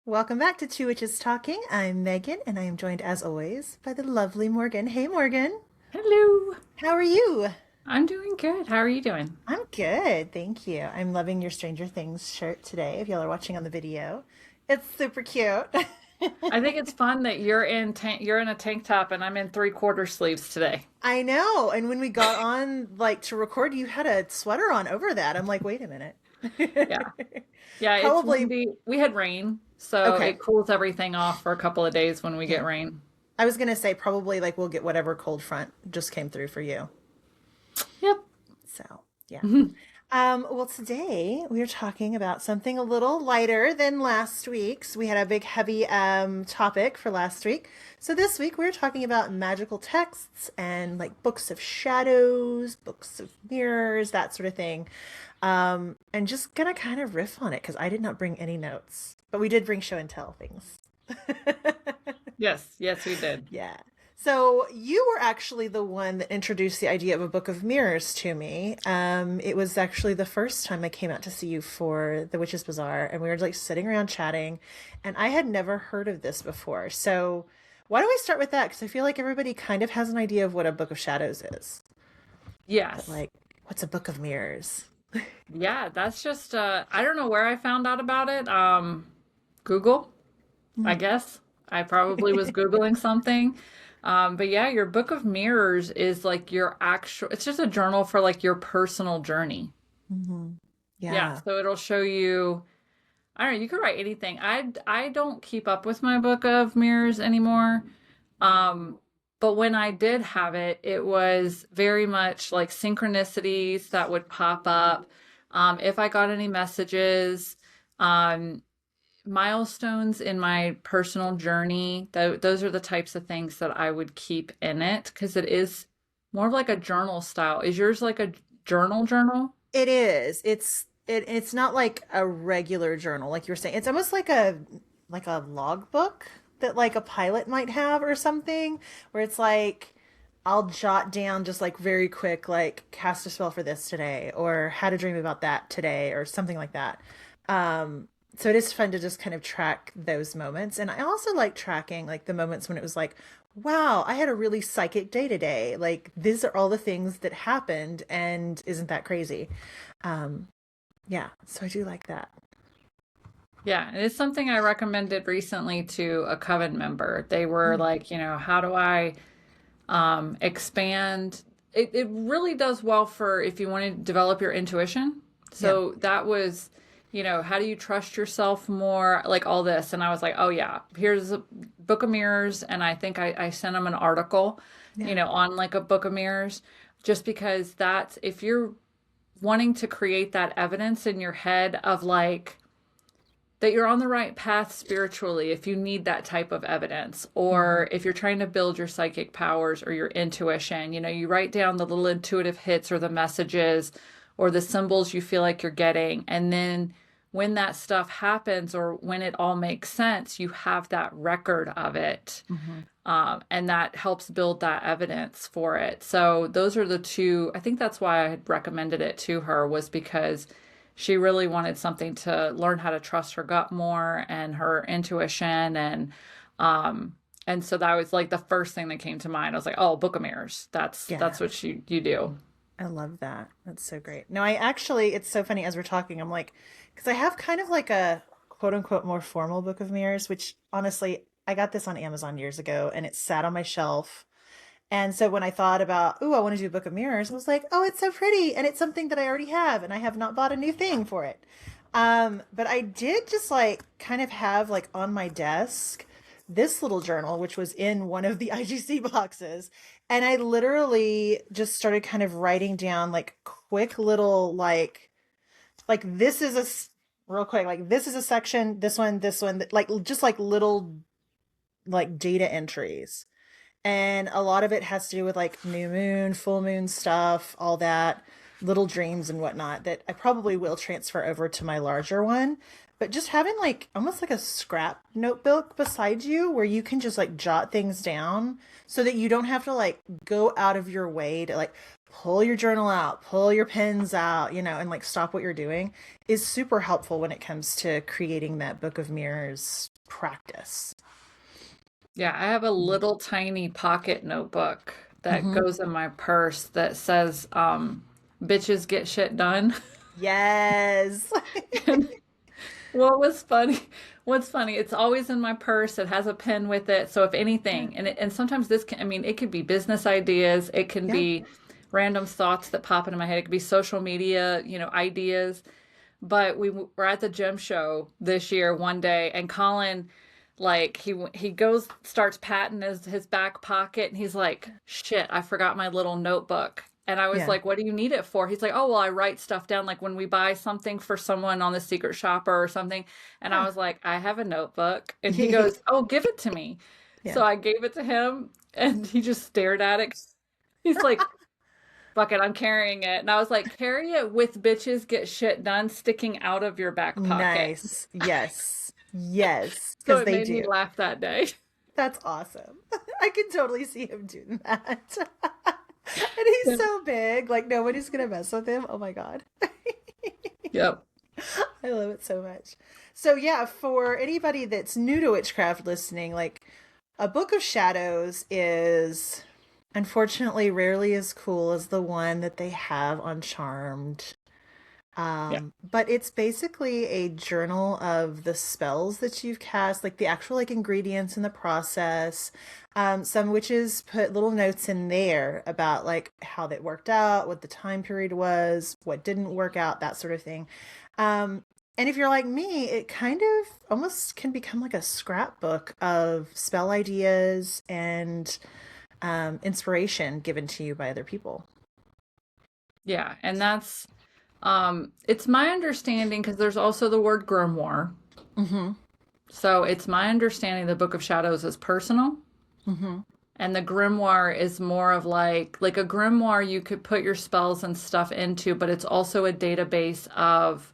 Welcome back to Two Witches Talking. I'm Megan, and I am joined, as always, by the lovely Morgan. Hey, Morgan. Hello. How are you? I'm doing good. How are you doing? I'm good, thank you. I'm loving your Stranger Things shirt today, if y'all are watching on the video. It's super cute. I think it's fun that you're in a tank top and I'm in three-quarter sleeves today. I know. And when we got on, to record, you had a sweater on over that. I'm like, wait a minute. Yeah. Yeah, it's Probably, windy. We had rain, so okay. it cools everything off for a couple of days when we Yeah. get rain. I was gonna say, probably, we'll get whatever cold front just came through for you. Yep. So, yeah. Well, today we are talking about something a little lighter than last week's. We had a big, heavy topic for last week. So this week we're talking about magical texts and books of shadows, books of mirrors, that sort of thing. And just gonna kind of riff on it because I did not bring any notes, but we did bring show and tell things. Yes, yes, we did. Yeah. So you were actually the one that introduced the idea of a book of mirrors to me. It was actually the first time I came out to see you for the Witches Bazaar, and we were sitting around chatting, and I had never heard of this before. So why don't we start with that? Because I feel like everybody kind of has an idea of what a book of shadows is, but Yes. what's a book of mirrors? Yeah, that's just I don't know where I found out about it. Google, I guess. I probably was Googling something. But yeah, your book of mirrors is like your actual, it's just a journal for like your personal journey. Mm-hmm. Yeah, Yeah. so it'll show you, I don't know, you could write anything. I don't keep up with my book of mirrors anymore. Um, but when I did have it, it was very much like synchronicities that would pop up. If I got any messages, um, milestones in my personal journey, those are the types of things that I would keep in it because it is more of like a journal style. Is yours like a journal? It is. It's not like a regular journal, like you were saying. It's almost like a logbook that a pilot might have or something, where it's I'll jot down just very quick, cast a spell for this today, or had a dream about that today, or something like that. So it is fun to just kind of track those moments. And I also like tracking the moments when it was wow, I had a really psychic day today. These are all the things that happened, and isn't that crazy? Um, yeah, so I do like that. Yeah, and it's something I recommended recently to a coven member. They were like, how do I expand? It really does well for if you want to develop your intuition. Yeah. So that was, how do you trust yourself more? Like all this. And I was like, oh yeah, here's a book of mirrors. And I think I sent them an article, Yeah. on like a book of mirrors, just because that's if you're wanting to create that evidence in your head of like that you're on the right path spiritually if you need that type of evidence, Hmm. or if you're trying to build your psychic powers or your intuition, you write down the little intuitive hits or the messages or the symbols you feel like you're getting, and then when that stuff happens or when it all makes sense, you have that record of it. Hmm. And that helps build that evidence for it. So those are the two. I think that's why I had recommended it to her, was because she really wanted something to learn how to trust her gut more and her intuition, um and so that was like the first thing that came to mind. I was like, oh, book of mirrors, Yeah. that's what you do. I love that. That's so great. No, I actually, it's so funny as we're talking, I'm because I have kind of a quote unquote more formal book of mirrors, which honestly, I got this on Amazon years ago and it sat on my shelf. And so when I thought about, oh, I want to do a book of mirrors, I was like, oh, it's so pretty. And it's something that I already have, and I have not bought a new thing for it. But I did just kind of have on my desk this little journal, which was in one of the IGC boxes. And I literally just started kind of writing down quick little this is real quick, this is a section, this one, just little data entries. And a lot of it has to do with new moon, full moon stuff, all that, little dreams and whatnot that I probably will transfer over to my larger one. But just having almost like a scrap notebook beside you where you can just jot things down so that you don't have to go out of your way to pull your journal out, pull your pens out, and like stop what you're doing is super helpful when it comes to creating that Book of Mirrors practice. Yeah, I have a little tiny pocket notebook that Mm-hmm. goes in my purse that says, bitches get shit done. Yes. And what was funny, what's funny, it's always in my purse. It has a pen with it. So if Yeah. anything, and sometimes this can, I mean, it could be business ideas, it can Yeah. be random thoughts that pop into my head, it could be social media, ideas. But we were at the gym show this year one day, and Colin, like he goes starts patting his back pocket, and he's like, "Shit, I forgot my little notebook." And I was Yeah. like, "What do you need it for?" He's like, "Oh, well, I write stuff down like when we buy something for someone on the Secret Shopper or something." And I Yeah. was like, "I have a notebook." And he goes, "Oh, give it to me." Yeah. So I gave it to him, and he just stared at it. He's like, "Fuck it, I'm carrying it." And I was like, "Carry it with bitches get shit done sticking out of your back pocket." Nice. Yes. Yes. So Because it they made me do. laugh that day. That's awesome. I can totally see him doing that. And he's so big. Like, nobody's going to mess with him. Oh my God. Yep. I love it so much. So, yeah, for anybody that's new to witchcraft listening, like, a Book of Shadows is unfortunately rarely as cool as the one that they have on Charmed. Yeah. But it's basically a journal of the spells that you've cast, like the actual like ingredients in the process. Some witches put little notes in there about like how that worked out, what the time period was, what didn't work out, that sort of thing. Um, and if you're like me, it kind of almost can become like a scrapbook of spell ideas and inspiration given to you by other people. Yeah. And that's it's my understanding because there's also the word grimoire. Mm-hmm. So it's my understanding the Book of Shadows is personal. Mm-hmm. And the grimoire is more of like a grimoire you could put your spells and stuff into, but it's also a database of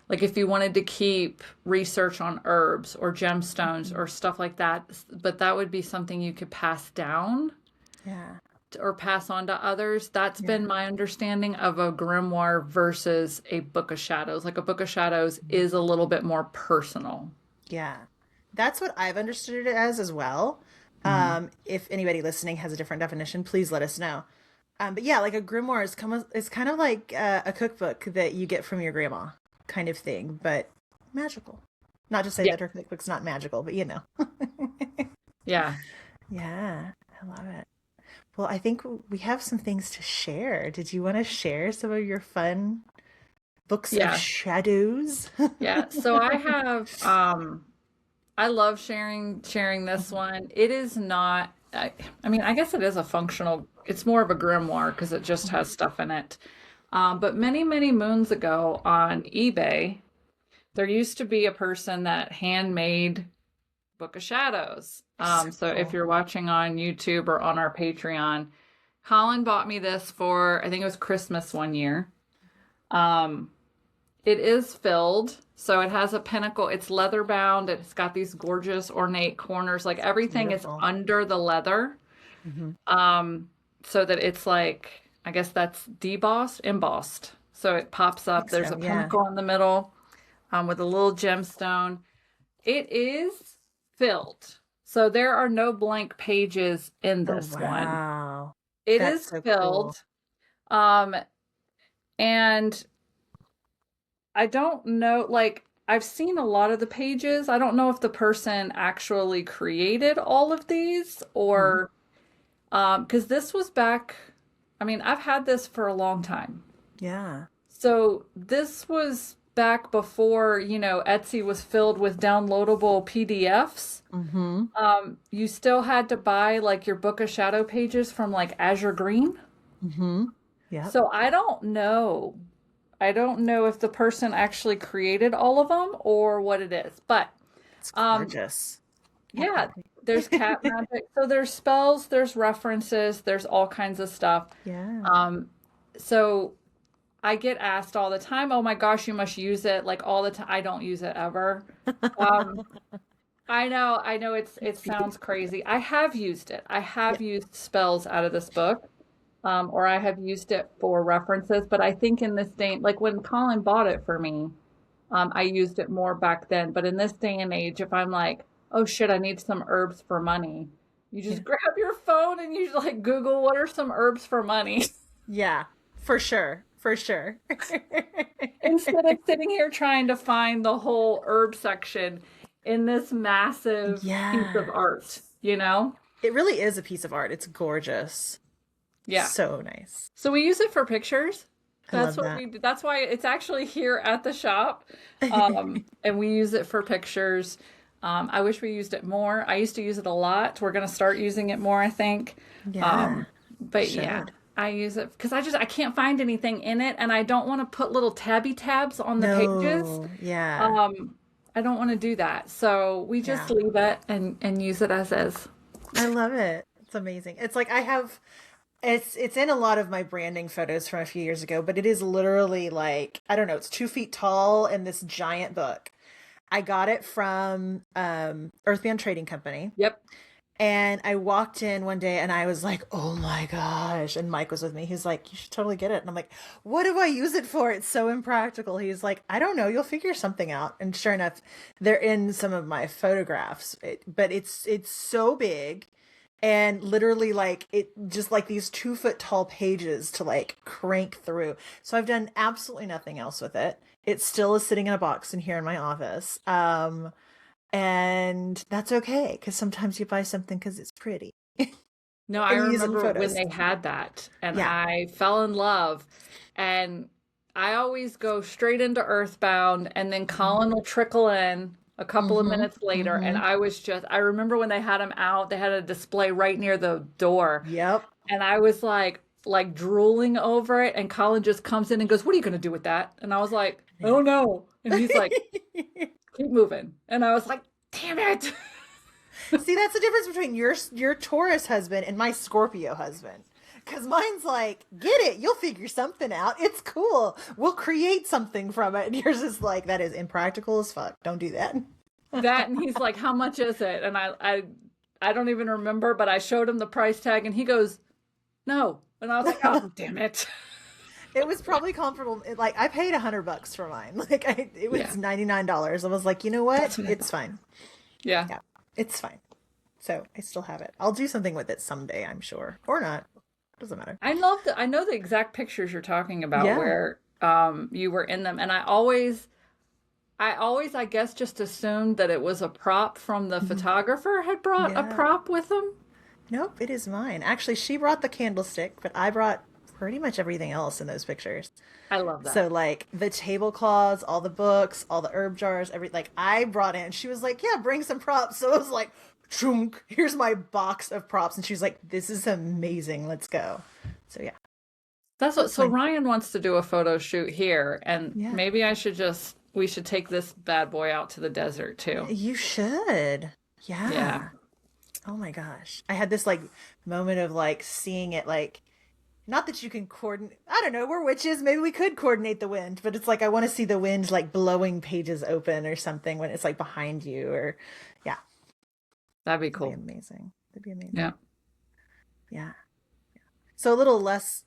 like if you wanted to keep research on herbs or gemstones or stuff like that, but that would be something you could pass down Yeah. or pass on to others. That's Yeah. been my understanding of a grimoire versus a Book of Shadows. Like a Book of Shadows is a little bit more personal. Yeah. That's what I've understood it as well. Mhm. If anybody listening has a different definition, please let us know. But yeah, like a grimoire is kind of like a cookbook that you get from your grandma, kind of thing, but magical. Not to say Yeah. that her cookbook's not magical, but you know. Yeah. Yeah, I love it. Well, I think we have some things to share. Did you want to share some of your fun books of Yeah. shadows? Yeah. So I have I love sharing this one. It is not I mean, I guess it is a functional, it's more of a grimoire because it just has stuff in it. But many, many moons ago on eBay, there used to be a person that handmade Book of Shadows. So So if cool. you're watching on YouTube or on our Patreon, Colin bought me this for, I think it was Christmas one year. Um, it is filled, so it has a pinnacle. It's leather bound. It's got these gorgeous ornate corners. Like It's everything is beautiful. under the leather, Hmm. so that it's like, I guess that's debossed, embossed. So it pops I up. think There's so. a Yeah. pinnacle in the middle, with a little gemstone. It is filled. So there are no blank pages in Oh, this one. wow. It That's is so cool. filled. Um, and I don't know, like, I've seen a lot of the pages. I don't know if the person actually created all of these Hmm. or, because this was back, I mean, I've had this for a long time. Yeah. So this was back before, Etsy was filled with downloadable PDFs. Hmm. You still had to buy like your Book of Shadow pages from like Azure Green. Hmm. Yep. So I don't know. I don't know if the person actually created all of them or what it is. But It's um gorgeous. Cat yeah, there's cat magic. magic. So there's spells, there's references, there's all kinds of stuff. Yeah. Um so I get asked all the time, "Oh my gosh, you must use it like all the time." I don't use it ever. Um I know it It's sounds beautiful. crazy. I have used it. I Yeah. have used spells out of this book. or I have used it for references. But I think in this day, like when Colin bought it for me, I used it more back then. But in this day and age, if I'm like, oh shit, I need some herbs for money, you Yeah. just grab your phone and you like Google what are some herbs for money Yeah, for sure. For sure. instead of sitting here trying to find the whole herb section in this massive piece of art, Yes. you know? It really is a piece of art. It's gorgeous. Yeah. So nice. So we use it for pictures. I That's love what that. we do. That's why it's actually here at the shop. And we use it for pictures. I wish we used it more. I used to use it a lot. We're going to start using it more, I think. Yeah, But yeah, should. I use it because I can't find anything in it and I don't want to put little tabby tabs on the pages. No, yeah, Um, I don't want to do that. So we just yeah. leave it and use it as is. I love it. It's amazing. It's like I have it's in a lot of my branding photos from a few years ago, but it is literally like, I don't know, it's 2 feet tall in this giant book. I got it from Earthbound Trading Company. Yep. And I walked in one day and I was like, oh my gosh. And Mike was with me. He's like, you should totally get it. And I'm like, what do I use it for? It's so impractical. He's like, I don't know. You'll figure something out. And sure enough, they're in some of my photographs. But it's so big and literally like it just like these 2 foot tall pages to like crank through. So I've done absolutely nothing else with it. It still is sitting in a box in here in my office. And that's okay because sometimes you buy something because it's pretty No, I and you use it in remember when photos. they had that and Yeah. I fell in love and I always go straight into Earthbound and then Colin will trickle in a couple of Mm-hmm. minutes later and Mm-hmm. I remember when they had them out, they had a display right near the door Yep. and I was like drooling over it and Colin just comes in and goes, "What are you going to do with that?" And I was like, "I Yeah. don't know." And he's like, "Keep moving." And I was like, "Damn it." See, that's the difference between your Taurus husband and my Scorpio husband. Because mine's like, get it, you'll figure something out. It's cool. We'll create something from it. And yours is like, that is impractical as fuck. Don't do that. That and he's like, "How much is it?" And I don't even remember, but I showed him the price tag and he goes, "No." And I was like, "Oh, damn it." It was probably comparable. Like I paid $100 for mine. Like it Yeah, was $99. I was like, you know what? that's what I It's thought. fine. Yeah. Yeah, it's fine. So I still have it. I'll do something with it someday, I'm sure, or not. Doesn't matter. I know the exact pictures you're talking about Yeah. where you were in them and I always I guess just assumed that it was a prop from the Mhm. photographer had brought a Yeah. prop with him. Nope, it is mine. Actually, she brought the candlestick, but I brought pretty much everything else in those pictures. I love that. So like the tablecloths, all the books, all the herb jars, every like I brought in. She was like, "Yeah, bring some props." So I was like, "Chunk, here's my box of props." And she was like, "This is amazing. Let's go." So yeah, That's what that's so fine. Ryan wants to do a photo shoot here and Yeah, maybe we should take this bad boy out to the desert too. you should. Yeah. Yeah. Oh my gosh. I had this like moment of like seeing it like not that you can coordinate. I don't know. We're witches. Maybe we could coordinate the wind, but it's like I want to see the wind like blowing pages open or something when it's like behind you or yeah, That'd be that'd be cool. amazing. That'd be amazing. Yeah. Yeah. So a little less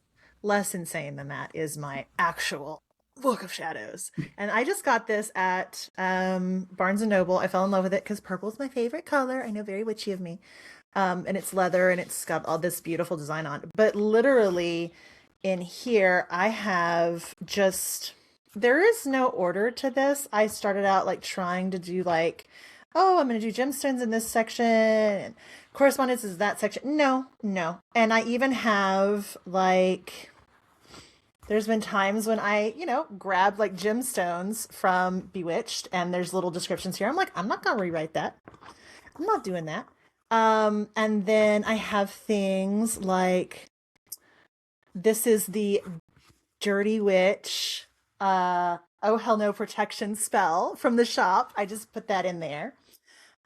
insane than that is my actual Book of Shadows. And I just got this at Barnes and Noble. I fell in love with it because purple's my favorite color. I know, very witchy of me. And it's leather and it's got all this beautiful design on it. But literally in here, I have just, there is no order to this. I started out like trying to do like, oh, I'm going to do gemstones in this section and correspondence is that section. No, no. And I even have like, there's been times when I, grabbed like gemstones from Bewitched and there's little descriptions here. I'm like, I'm not going to rewrite that. I'm not doing that. And then I have things like this is the Dirty Witch, oh hell no protection spell from the shop. I just put that in there.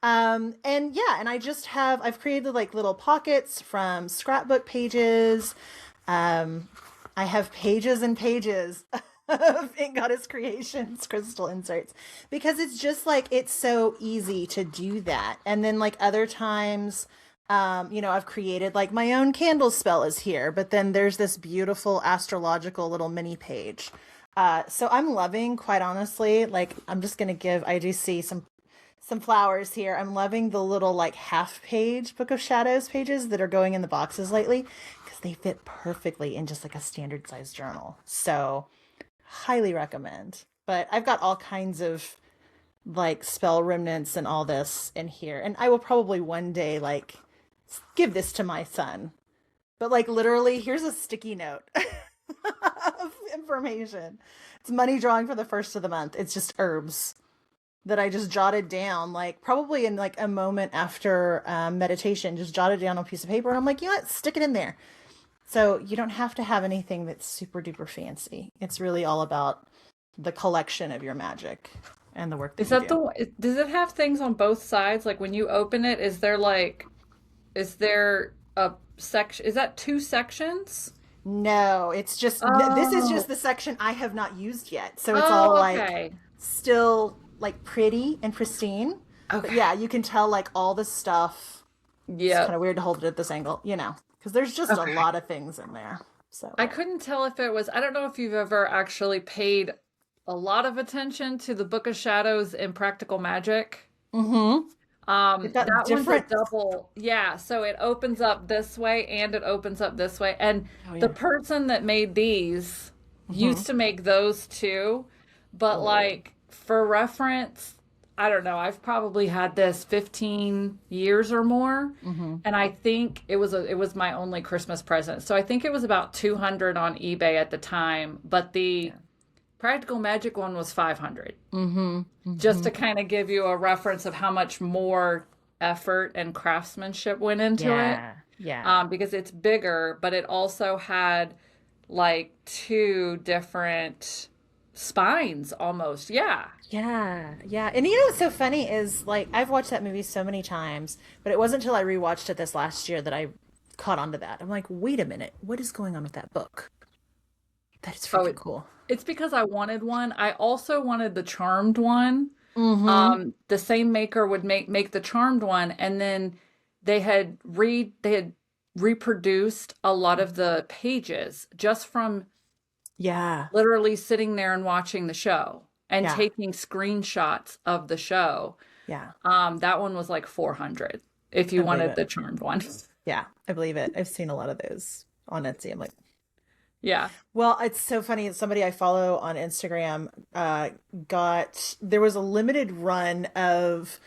And yeah, and I've created like little pockets from scrapbook pages. I have pages and pages of Ink Goddess Creations crystal inserts because it's just like it's so easy to do that. And then like other times, I've created like my own candle spell is here, but then there's this beautiful astrological little mini page. So I'm loving, quite honestly, like I'm just gonna give, I do see some flowers here. I'm loving the little like half page Book of Shadows pages that are going in the boxes lately because they fit perfectly in just like a standard size journal. So highly recommend. But I've got all kinds of like spell remnants and all this in here. And I will probably one day like give this to my son. But like literally, here's a sticky note of information. It's money drawing for the first of the month. It's just herbs that I just jotted down, like probably in like a moment after meditation, just jotted down on a piece of paper. And I'm like, you know what? Stick it in there. So you don't have to have anything that's super duper fancy. It's really all about the collection of your magic and the work that Is you that do. does it have things on both sides? Like when you open it, is there a section? Is that two sections? No, it's just this is just Oh, the section I have not used yet. So it's all oh, like okay. still like pretty and pristine. But Okay. yeah, you can tell like all the stuff. It's kind Yep. of weird to hold it at this angle, because there's just a Okay. lot of things in there. So, I couldn't tell if it was, I don't know if you've ever actually paid a lot of attention to the Book of Shadows in Practical Magic. mm-hmm. They've got That one's a different. double, yeah. So it opens up this way and it opens up this way. And Oh the yeah. person that made these Mm-hmm. used to make those too. But Oh. like for reference, I don't know, I've probably had this 15 years or more. Mm-hmm. And I think it was my only Christmas present. So I think it was about 200 on eBay at the time, but the Yeah. Practical Magic one was 500, Mm-hmm. just Mm-hmm. to kind of give you a reference of how much more effort and craftsmanship went into it. Yeah. Yeah. Because it's bigger, but it also had like two different spines almost. Yeah. Yeah, yeah. And you know what's so funny is like I've watched that movie so many times, but it wasn't until I rewatched it this last year that I caught on to that. I'm like, wait a minute, what is going on with that book? That is Oh, freaking cool. it's because I wanted one. I also wanted the Charmed one. Mm-hmm. The same maker would make the Charmed one, and then they had reproduced a lot of the pages just from Yeah. literally sitting there and watching the show and Yeah. taking screenshots of the show. Yeah. That one was like 400 if I you believe wanted it. the Charmed one. Yeah, I believe it. I've seen a lot of those on Etsy. I'm like, Yeah. well, it's so funny. Somebody I follow on Instagram there was a limited run of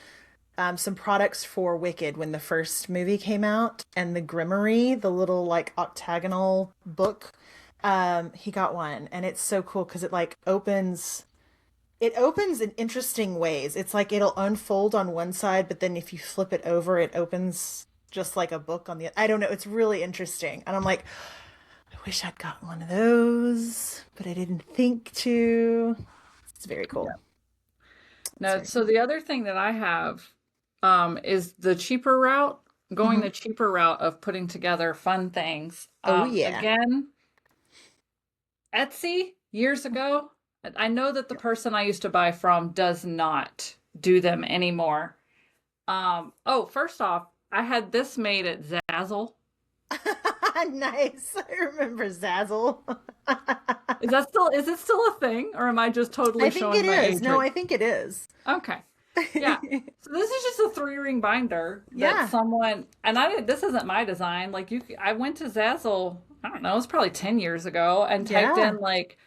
some products for Wicked when the first movie came out, and the Grimoire, the little like octagonal book, he got one, and it's so cool because it opens in interesting ways. It's like it'll unfold on one side, but then if you flip it over, it opens just like a book on the. I don't know. It's really interesting, and I'm like, I wish I'd got one of those, but I didn't think to. It's very cool. It's No, very so cool. the other thing that I have is the cheaper route, going Hmm. the cheaper route of putting together fun things. Oh yeah. Again, Etsy years ago, I know that the person I used to buy from does not do them anymore. Oh, first off, I had this made at Zazzle. Nice. I remember Zazzle. Is it still a thing, or am I just I totally think showing it my is. age No, right? I think it is. Okay. Yeah. So this is just a three-ring binder that Yeah. someone, and this isn't my design. Like I went to Zazzle, I don't know, it was probably 10 years ago and typed Yeah. in like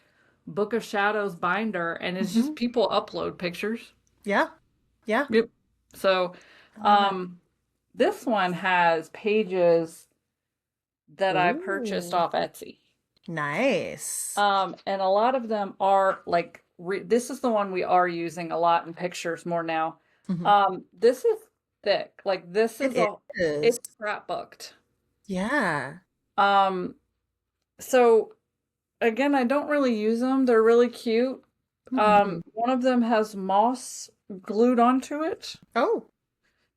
Book of Shadows binder and it's Hmm. just people upload pictures. Yeah. Yeah. Yep. So, I love it. um this one has pages that I purchased Ooh. off Etsy. Nice. And a lot of them are like this is the one we are using a lot in pictures more now. Hmm. This is thick. Like this is It is. it's scrapbooked. Yeah. Um, so again, I don't really use them. They're really cute. Hmm. One of them has moss glued onto it. Oh,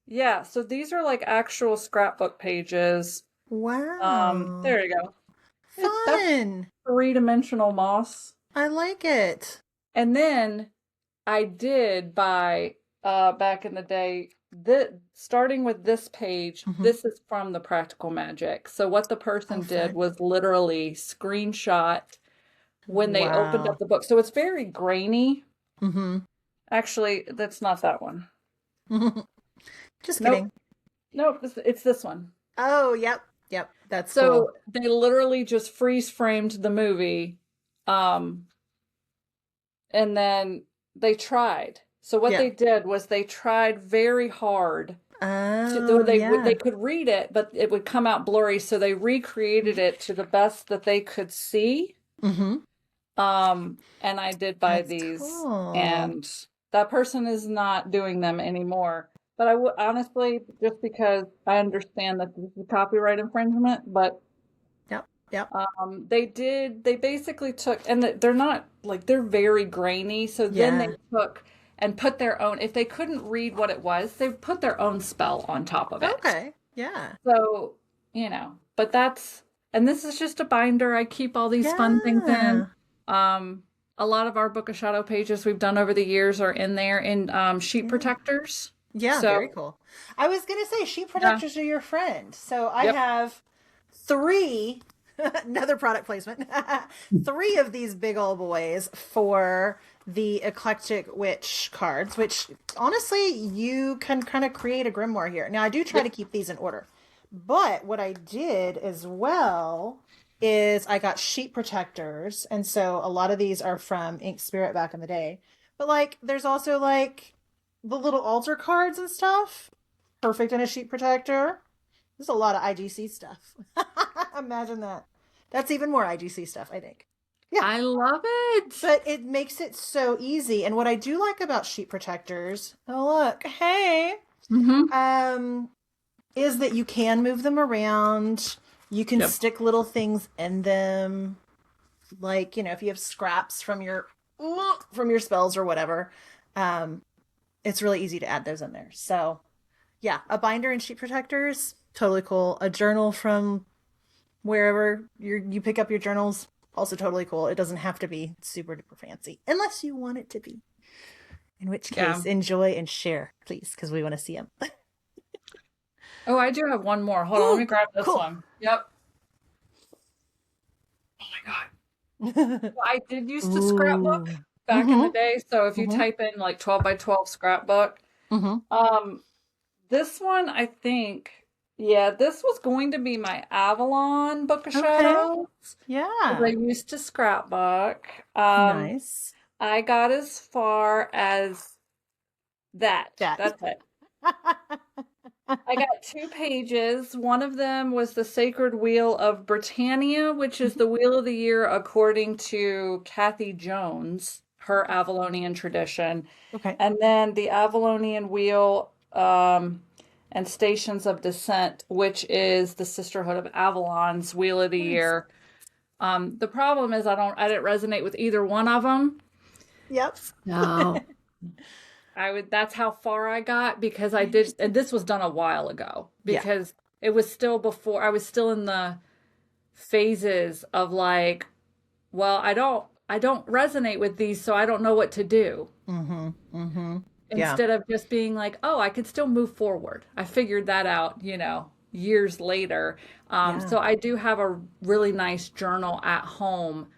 Yeah, so these are like actual scrapbook pages. wow. There you go. That's Fun. three-dimensional moss. I like it. And then I did buy back in the day. Starting with this page, Hmm. this is from the Practical Magic. So what the Oh, person did fun. was literally screenshot when they opened up Wow. the book. So it's very grainy. Hmm. Actually, that's not that one. Just Nope. kidding. Nope, it's this one. Oh, yep. Yep. That's cool. So they literally just freeze framed the movie, um, and then they tried. So what Yeah. they did was they tried very hard to Oh, they yeah. could read it, but it would come out blurry. So they recreated it to the best that they could see. Hmm. And I did buy That's these, cool. and that person is not doing them anymore. But I would honestly, just because I understand that this is copyright infringement, but Yep. Yep. they basically took, and they're not like, they're very grainy. So then they Yeah. took and put their own, if they couldn't read what it was, they put their own spell on top of it. Okay. Yeah. So, but and this is just a binder. I keep all these fun things in. Yeah. Um, a lot of our Book of Shadow pages we've done over the years are in there in sheet Yeah. protectors. Yeah. Very So, cool. I was gonna say sheet yeah, protectors are your friend. So I yep, have three, another product placement, three of these big old boys for the Eclectic Witch cards, which honestly, you can kind of create a grimoire here. Now, I do try yep, to keep these in order, but what I did as well is I got sheet protectors. And so a lot of these are from Ink Spirit back in the day. But like, there's also like the little altar cards and stuff. Perfect in a sheet protector. There's a lot of IGC stuff. Imagine that. That's even more IGC stuff, I think. Yeah, I love it. but it makes it so easy. And what I do like about sheet protectors, oh look, hey, Mm-hmm. um, is that you can move them around. You can Yep. stick little things in them, like if you have scraps from your spells or whatever. Um, it's really easy to add those in there. So yeah, a binder and sheet protectors, totally cool. A journal from wherever you pick up your journals, also totally cool. It doesn't have to be super duper fancy unless you want it to be. In which Yeah. case, enjoy and share, please, because we want to see them. Oh, I do have one more. Hold on, let me Ooh, grab this cool. one. Yep. Oh my God. I did used to scrapbook Ooh. back in the Mm-hmm. day. So if you Mm-hmm. type in like 12 by 12 scrapbook, Mm-hmm. um, this one, I think, yeah, this was going to be my Avalon Book of Okay. Shadows because I Yeah. used to scrapbook. Um, Nice. I got as far as that. That. That's it. I got 2 pages. One of them was the Sacred Wheel of Britannia, which is the Wheel of the Year according to Kathy Jones, her Avalonian tradition. Okay. And then the Avalonian Wheel and Stations of Descent, which is the Sisterhood of Avalon's Wheel of the Nice. Year. The problem is I didn't resonate with either one of them. Yep. No. That's how far I got because I I did, and understand. this was done a while ago Yeah. because it was still before I was still in the phases of like, well, I don't resonate with these, so I don't know what to do. Mm-hmm. Mm-hmm. Yeah. Instead of just being like, oh, I could still move forward. I figured that out, years later. Yeah. So I do have a really nice journal at home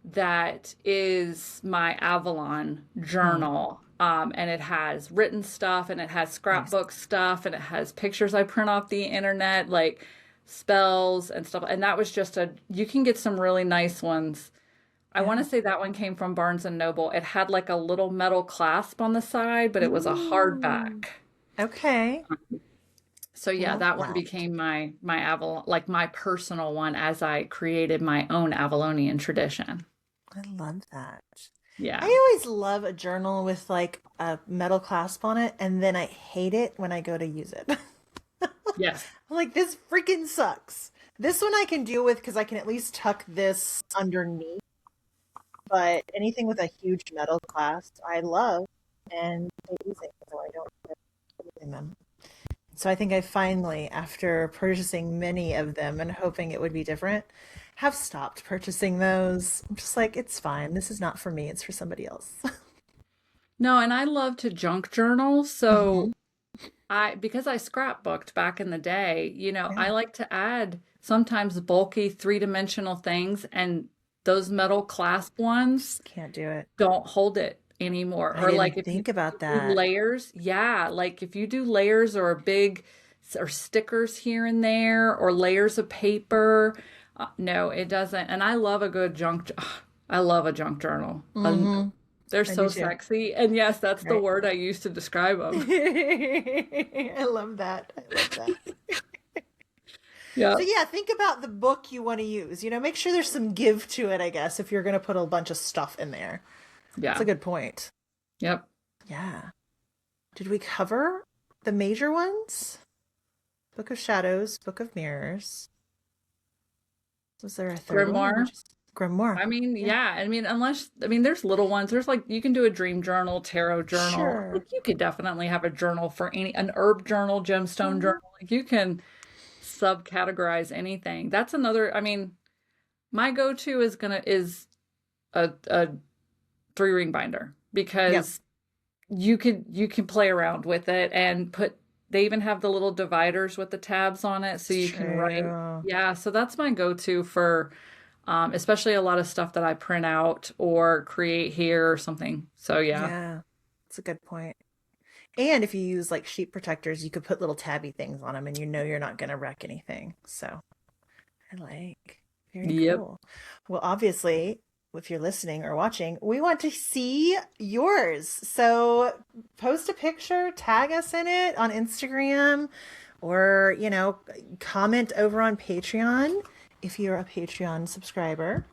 that is my Avalon Hmm. journal. And it has written stuff and it has Nice. scrapbook stuff and it has pictures I print off the internet, like spells and stuff. And that was you can get some really nice ones. I want to Yeah. say that one came from Barnes and Noble. It had like a little metal clasp on the side, but it was a Ooh. hardback. Okay. So yeah, Love that one that. became my Avalon, like my personal one as I created my own Avalonian tradition. I love that. I Yeah. always love a journal with like a metal clasp on it, and then I hate it when I go to use it. Yes. I'm like, this freaking sucks. This one I can deal with because I can at least tuck this underneath, but anything with a huge metal clasp, I love and hate using, so I don't end up using them. So I think I finally, after purchasing many of them and hoping it would be different, have stopped purchasing those. I'm just like, it's fine. This is not for me. It's for somebody else. No, and I love to junk journal. Hmm. So because I scrapbooked back in the day, Yeah. I like to add sometimes bulky three-dimensional things, and those metal clasp ones Just can't do it. don't hold it anymore. I Or like didn't if you think about do that. layers, yeah, like if you do layers or or stickers here and there or layers of paper, no, it doesn't. And I love a good I love a junk journal. Hmm. They're I do so too. sexy. And yes, that's the Right. word I use to describe them. I love that. I love that. So Yep. yeah, think about the book you want to use. Make sure there's some give to it, I guess, if you're going to put a bunch of stuff in there. That's a Yeah. good point. Yep. Yeah. Did we cover the major ones? Book of Shadows, Book of Mirrors. Was there a third one, or we Grimoire. just Grimoire? I mean, Yeah. yeah. There's little ones. There's like, you can do a dream journal, tarot journal. Sure. Like, you could definitely have a journal for an herb journal, gemstone Mhm. journal. Like, you can subcategorize anything. That's another, my go-to is a three ring binder Yep. because you can play around with it and they even have the little dividers with the tabs on it so It's you can write. true. Yeah, so that's my go-to for especially a lot of stuff that I print out or create here or something. So yeah. Yeah. That's a good point. And if you use like sheet protectors, you could put little tabby things on them and you're not going to wreck anything. So I like. Very Yep. cool. Well, obviously, if you're listening or watching, we want to see yours. So post a picture, tag us in it on Instagram, or, comment over on Patreon if you're a Patreon subscriber.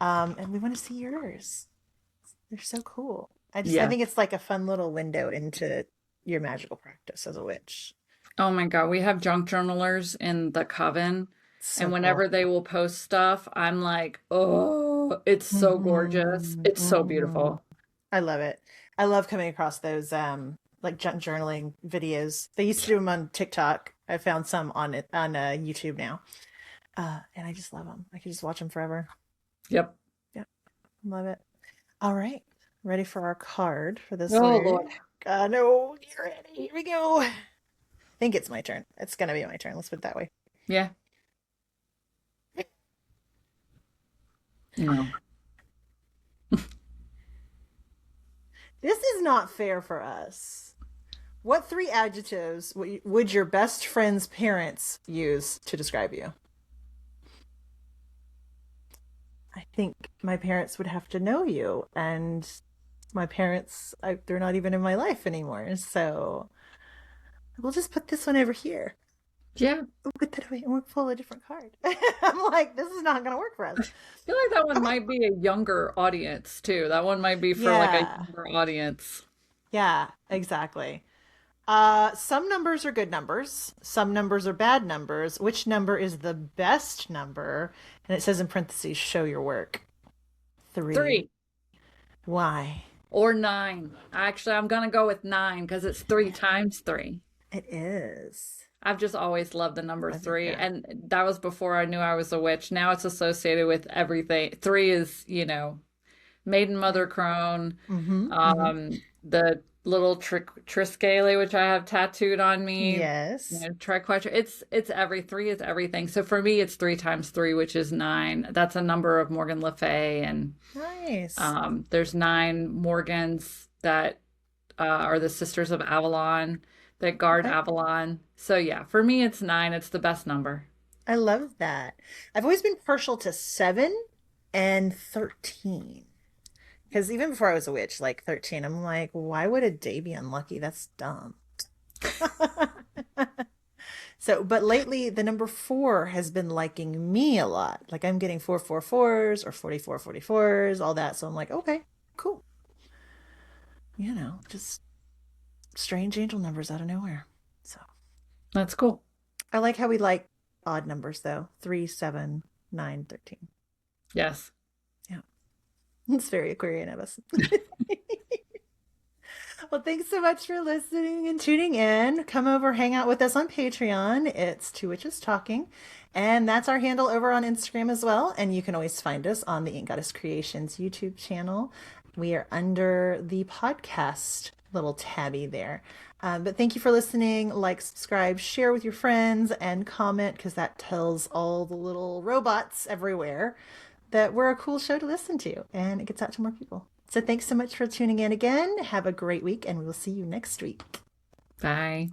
And we want to see yours. They're so cool. I Yeah. think it's like a fun little window into your magical practice as a witch. Oh my God, we have junk journalers in the coven, So and cool. whenever they will post stuff, I'm like, oh, it's so gorgeous. Hmm. It's so Hmm. beautiful. I love it. I love coming across those like junk journaling videos. They used to do them on TikTok. I found some on it on YouTube now. And I just love them. I could just watch them forever. Yep. Yeah, love it. All right. Ready for our card for this Oh week? Lord. No, get ready. Here we go. I think it's my turn. It's gonna be my turn. Let's put it that way. Yeah. No. This is not fair for us. What three adjectives would your best friend's parents use to describe you? I think my parents would have to know you, and my parents, they're not even in my life anymore. So we'll just put this one over here. Yeah. We'll put that away and we'll pull a different card. I'm like, this is not going to work for us. I feel like that one might be a younger audience too. That one might be for like a Yeah, younger audience. yeah, exactly. Some numbers are good numbers. Some numbers are bad numbers. Which number is the best number? And it says in parentheses, show your work. Three. 3 Why? or 9. Actually, I'm gonna go with 9 because it's 3 times 3. It is. I've just always loved the number I think, 3, yeah. and that was before I knew I was a witch. Now it's associated with everything. 3 is, maiden mother crone, Mm-hmm. Mm-hmm. the little Triskele, which I have tattooed on me. Yes. Triquetra. It's 3 is everything. So for me, it's 3 times 3, which is 9. That's a number of Morgan Le Fay, and Nice. there's 9 Morgans that are the Sisters of Avalon that guard Okay. Avalon. So yeah, for me, it's 9. It's the best number. I love that. I've always been partial to 7 and 13. Because even before I was a witch, like 13, I'm like, why would a day be unlucky? That's dumb. So, but lately the number 4 has been liking me a lot. Like I'm getting 444s or 4444s, all that. So I'm like, okay, cool. Just strange angel numbers out of nowhere. So That's cool. I like how we like odd numbers though. 3, 7, 9, 13. Yes. Yeah. It's very Aquarian of us. Well, thanks so much for listening and tuning in. Come over, hang out with us on Patreon. It's Two Witches Talking. And that's our handle over on Instagram as well. And you can always find us on the Ink Goddess Creations YouTube channel. We are under the podcast little tabby there. But thank you for listening. Like, subscribe, share with your friends, and comment because that tells all the little robots everywhere that we're a cool show to listen to and it gets out to more people. So thanks so much for tuning in again. Have a great week, and we will see you next week. Bye.